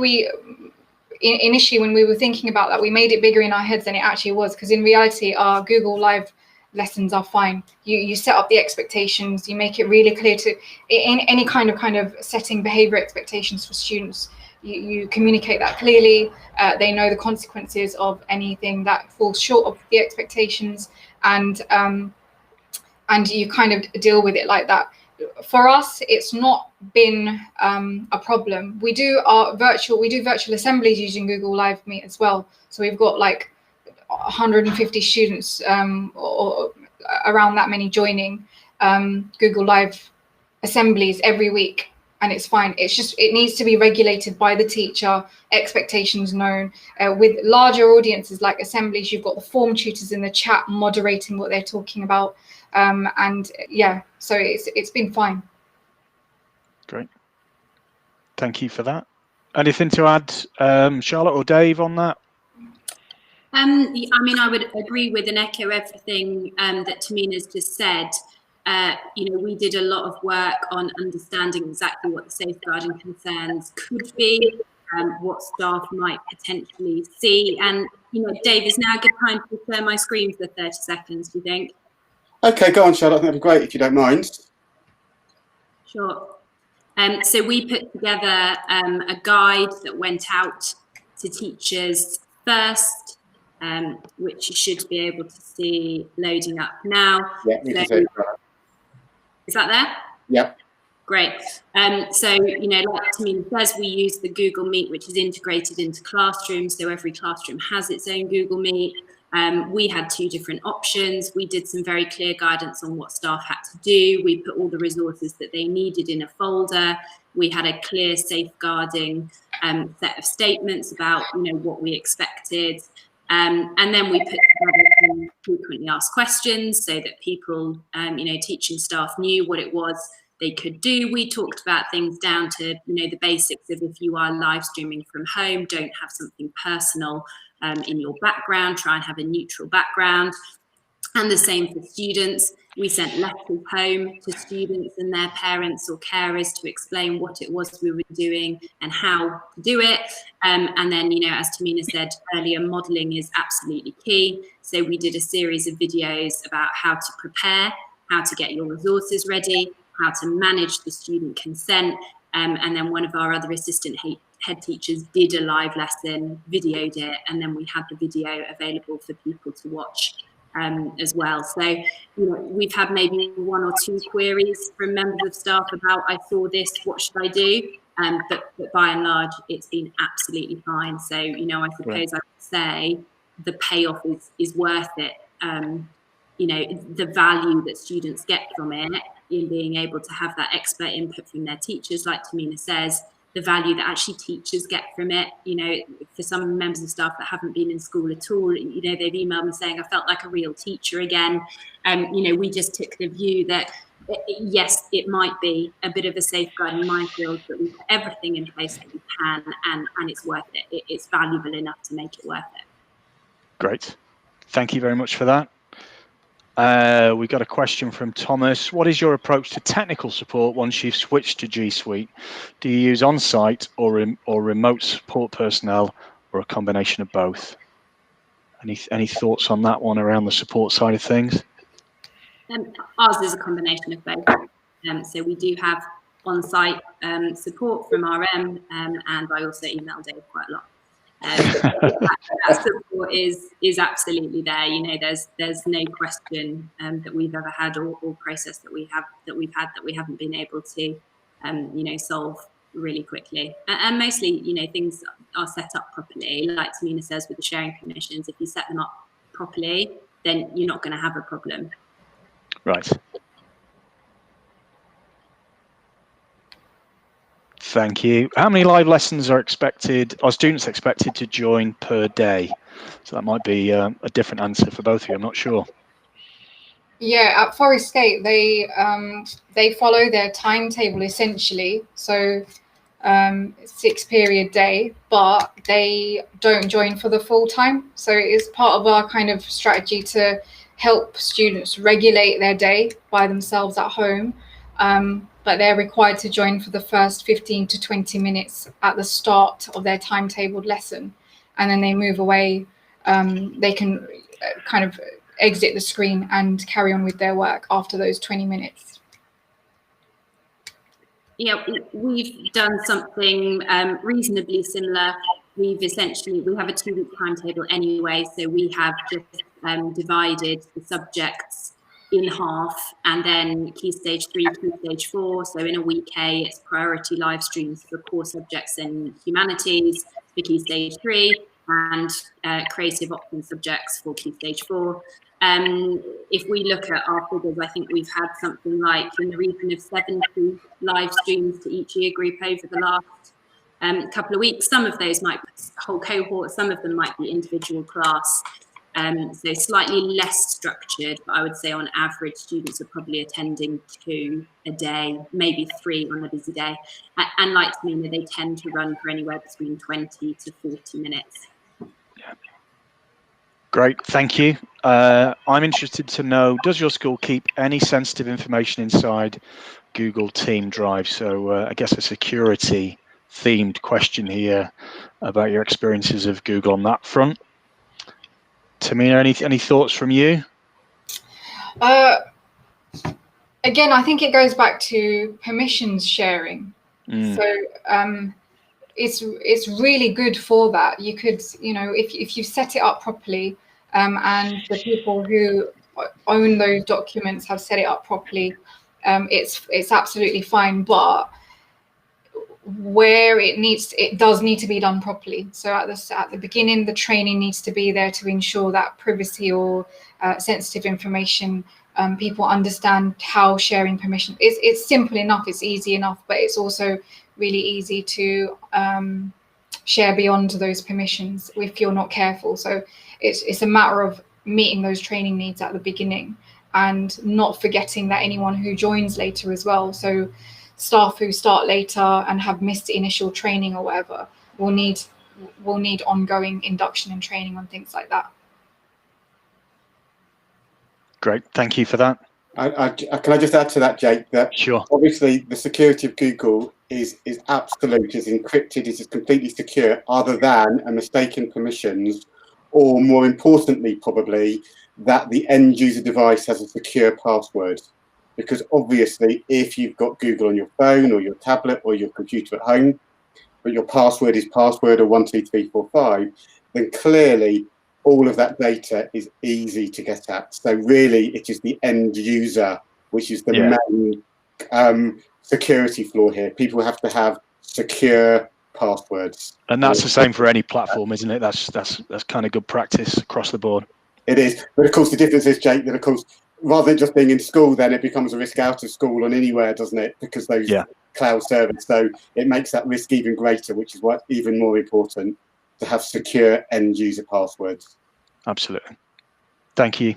S4: initially when we were thinking about that, we made it bigger in our heads than it actually was, because in reality our Google Live lessons are fine. You set up the expectations, you make it really clear to in any kind of setting behavior expectations for students. You communicate that clearly. They know the consequences of anything that falls short of the expectations, and you kind of deal with it like that. For us, it's not been a problem. We do virtual assemblies using Google Live Meet as well. So we've got like 150 students or around that many joining Google Live assemblies every week, and it's fine. It's just, it needs to be regulated by the teacher, expectations known. With larger audiences like assemblies, you've got the form tutors in the chat moderating what they're talking about, and yeah, so it's been fine.
S1: Great, thank you for that. Anything to add, Charlotte or Dave, on that?
S3: I mean, I would agree with and echo everything that Tamina's just said. You know, we did a lot of work on understanding exactly what the safeguarding concerns could be, what staff might potentially see. And, you know, Dave, is now a good time to share my screen for 30 seconds, do you think?
S2: Okay, go on, Charlotte. That'd be great if you don't mind.
S3: Sure. So we put together a guide that went out to teachers first, which you should be able to see loading up now.
S2: Yeah, we can see.
S3: Is that there?
S2: Yep.
S3: Great. So, you know, like Tamina says, we use the Google Meet, which is integrated into classrooms. So every classroom has its own Google Meet. We had 2 different options. We did some very clear guidance on what staff had to do. We put all the resources that they needed in a folder. We had a clear safeguarding set of statements about, you know, what we expected. And then we put together some frequently asked questions so that people, you know, teaching staff knew what it was they could do. We talked about things down to, you know, the basics of, if you are live streaming from home, don't have something personal in your background, try and have a neutral background. And the same for students. We sent letters home to students and their parents or carers to explain what it was we were doing and how to do it. And then, you know, as Tamina said earlier, modelling is absolutely key. So we did a series of videos about how to prepare, how to get your resources ready, how to manage the student consent. And then one of our other assistant head teachers did a live lesson, videoed it, and then we had the video available for people to watch as well. So, you know, we've had maybe 1 or 2 queries from members of staff about, I saw this, what should I do? But by and large, it's been absolutely fine. So, you know, I suppose I would say the payoff is worth it. You know, the value that students get from it in being able to have that expert input from their teachers, like Tamina says, the value that actually teachers get from it. You know, for some members of staff that haven't been in school at all, you know, they've emailed me saying, I felt like a real teacher again. You know, we just took the view that, yes, it might be a bit of a safeguarding minefield, but we put everything in place that we can, and it's worth it. It's valuable enough to make it worth it. Great.
S1: Thank you very much for that. We got a question from Thomas. What is your approach to technical support once you've switched to G Suite? Do you use on-site or remote support personnel, or a combination of both? Any thoughts on that one around the support side of things?
S3: Ours is a combination of both. So we do have on-site support from RM, and I also email Dave quite a lot. That support is absolutely there. You know, there's no question that we've ever had or process that we've had that we haven't been able to you know, solve really quickly. And mostly, you know, things are set up properly. Like Tamina says, with the sharing permissions, if you set them up properly, then you're not going to have a problem.
S1: Right. Thank you. How many live lessons are students expected to join per day? So that might be a different answer for both of you. I'm not sure.
S4: Yeah, at Forest Gate, they follow their timetable essentially. So 6-period day, but they don't join for the full time. So it's part of our kind of strategy to help students regulate their day by themselves at home. but they're required to join for the first 15 to 20 minutes at the start of their timetabled lesson, and then they move away. They can kind of exit the screen and carry on with their work after those 20 minutes.
S3: Yeah, we've done something reasonably similar. We have a 2-week timetable anyway, so we have just divided the subjects in half, and then Key Stage 3, Key Stage 4. So in a week A, it's priority live streams for core subjects in humanities for Key Stage 3, and creative option subjects for Key Stage 4. If we look at our figures, I think we've had something like in the region of 70 live streams to each year group over the last couple of weeks. Some of those might be whole cohort, some of them might be individual class. So slightly less structured, but I would say on average students are probably attending 2 a day, maybe 3 on a busy day. And like Tamina, they tend to run for anywhere between 20 to 40 minutes.
S1: Yeah. Great, thank you. I'm interested to know, does your school keep any sensitive information inside Google Team Drive? So I guess a security themed question here about your experiences of Google on that front. Tamina, any thoughts from you?
S4: Again, I think it goes back to permissions sharing. So it's really good for that. You could, if you set it up properly, and the people who own those documents have set it up properly, it's absolutely fine. But where it does need to be done properly. So at the beginning, the training needs to be there to ensure that privacy or sensitive information, people understand how sharing permission. It's simple enough, it's easy enough, but it's also really easy to share beyond those permissions if you're not careful. So it's a matter of meeting those training needs at the beginning and not forgetting that anyone who joins later as well. So staff who start later and have missed initial training or whatever will need ongoing induction and training on things like that.
S1: Great, thank you for that.
S2: Can I just add to that, Jake, that
S1: sure.
S2: Obviously the security of Google is absolute, is encrypted, is completely secure, other than a mistaken permissions, or more importantly, probably, that the end user device has a secure password. Because obviously, if you've got Google on your phone or your tablet or your computer at home, but your password is password or 12345, then clearly all of that data is easy to get at. So really, it is the end user, which is the main security flaw here. People have to have secure passwords.
S1: And that's the same for any platform, isn't it? That's kind of good practice across the board.
S2: It is. But of course, the difference is, Jake, that of course, rather than just being in school, then it becomes a risk out of school and anywhere, doesn't it? Because those cloud servers. So it makes that risk even greater, which is what's even more important, to have secure end user passwords.
S1: Absolutely. Thank you.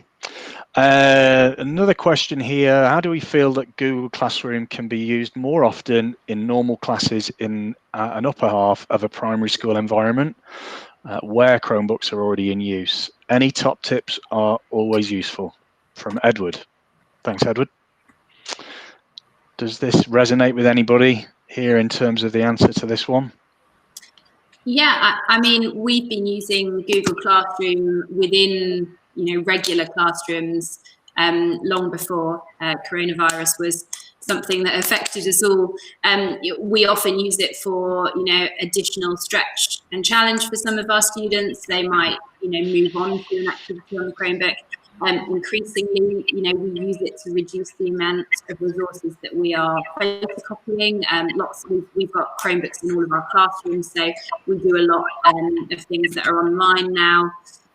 S1: Another question here. How do we feel that Google Classroom can be used more often in normal classes in an upper half of a primary school environment where Chromebooks are already in use? Any top tips are always useful. From Edward. Thanks, Edward. Does this resonate with anybody here in terms of the answer to this one?
S3: Yeah, I mean, we've been using Google Classroom within, regular classrooms long before coronavirus was something that affected us all. We often use it for, additional stretch and challenge for some of our students. They might, move on to an activity on the Chromebook. Increasingly, we use it to reduce the amount of resources that we are photocopying. We've got Chromebooks in all of our classrooms, so we do a lot of things that are online now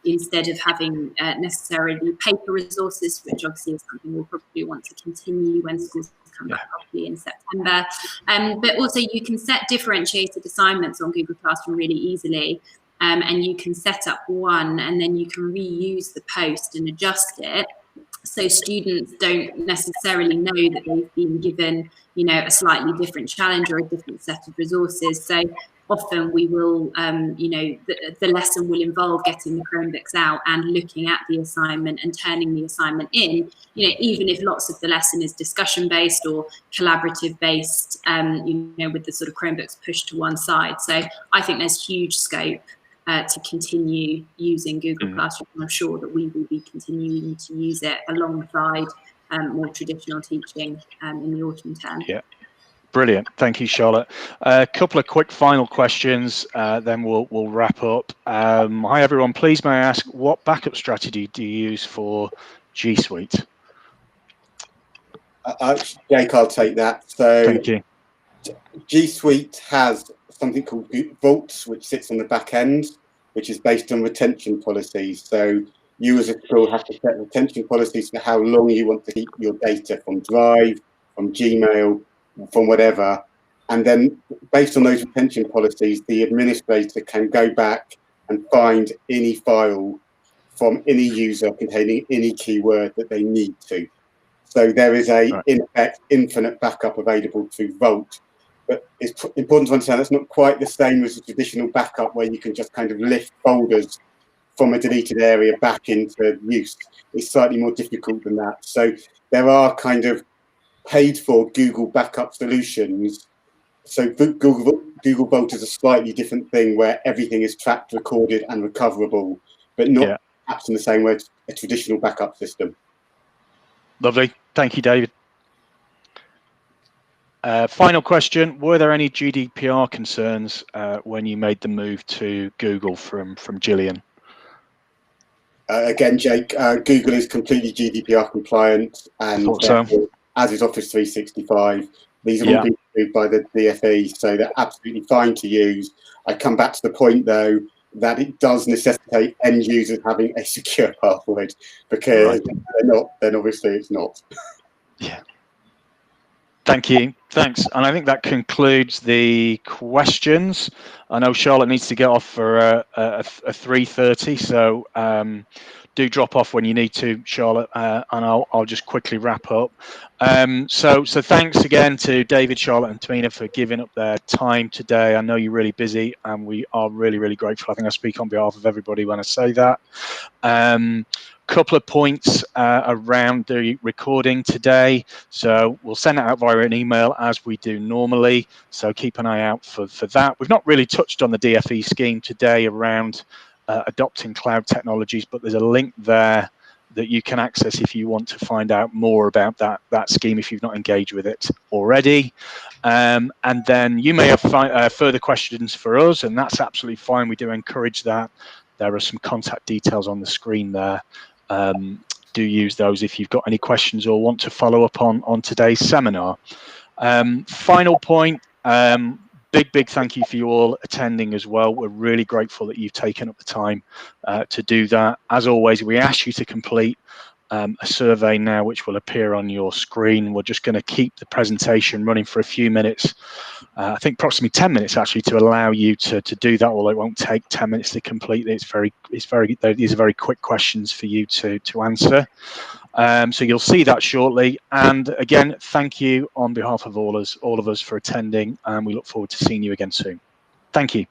S3: instead of having necessarily paper resources, which obviously is something we'll probably want to continue when schools come back properly in September. But also you can set differentiated assignments on Google Classroom really easily. And you can set up one and then you can reuse the post and adjust it. So students don't necessarily know that they've been given, a slightly different challenge or a different set of resources. So often we will, the lesson will involve getting the Chromebooks out and looking at the assignment and turning the assignment in, even if lots of the lesson is discussion based or collaborative based, with the sort of Chromebooks pushed to one side. So I think there's huge scope to continue using Google Classroom. I'm sure that we will be continuing to use it alongside more traditional teaching in the autumn term.
S1: Yeah, brilliant. Thank you, Charlotte. A couple of quick final questions, then we'll wrap up. Hi, everyone. Please may I ask, what backup strategy do you use for G Suite?
S2: Jake, I'll take that. So
S1: Thank you.
S2: G Suite has something called Vault, which sits on the back end, which is based on retention policies. So you as a school have to set retention policies for how long you want to keep your data from Drive, from Gmail, from whatever. And then based on those retention policies, the administrator can go back and find any file from any user containing any keyword that they need to. So there is in effect, infinite backup available through Vault. But it's important to understand that's not quite the same as a traditional backup where you can just kind of lift folders from a deleted area back into use. It's slightly more difficult than that. So there are kind of paid for Google backup solutions. So Google Vault is a slightly different thing where everything is tracked, recorded and recoverable, but not perhaps in the same way as a traditional backup system.
S1: Lovely. Thank you, David. Final question, were there any GDPR concerns when you made the move to Google from Gillian?
S2: Again, Jake, Google is completely GDPR compliant, and as is Office 365. These have all been approved by the DFE, so they're absolutely fine to use. I come back to the point, though, that it does necessitate end users having a secure password, because if they're not, then obviously it's not.
S1: Yeah. Thank you. Thanks. And I think that concludes the questions. I know Charlotte needs to get off for a 3:30, so do drop off when you need to, Charlotte, and I'll just quickly wrap up. So thanks again to David, Charlotte, and Tamina for giving up their time today. I know you're really busy, and we are really, really grateful. I think I speak on behalf of everybody when I say that. Couple of points around the recording today. So we'll send it out via an email as we do normally. So keep an eye out for that. We've not really touched on the DFE scheme today around adopting cloud technologies, but there's a link there that you can access if you want to find out more about that scheme if you've not engaged with it already. And then you may have further questions for us, and that's absolutely fine. We do encourage that. There are some contact details on the screen there. Do use those if you've got any questions or want to follow up on today's seminar. Final point, big thank you for you all attending as well. We're really grateful that you've taken up the time to do that. As always, we ask you to complete a survey now, which will appear on your screen. We're just going to keep the presentation running for a few minutes. I think approximately 10 minutes actually, to allow you to do that, although it won't take 10 minutes to complete. These are very quick questions for you to answer. So you'll see that shortly. And again, thank you on behalf of all of us for attending, and we look forward to seeing you again soon. Thank you.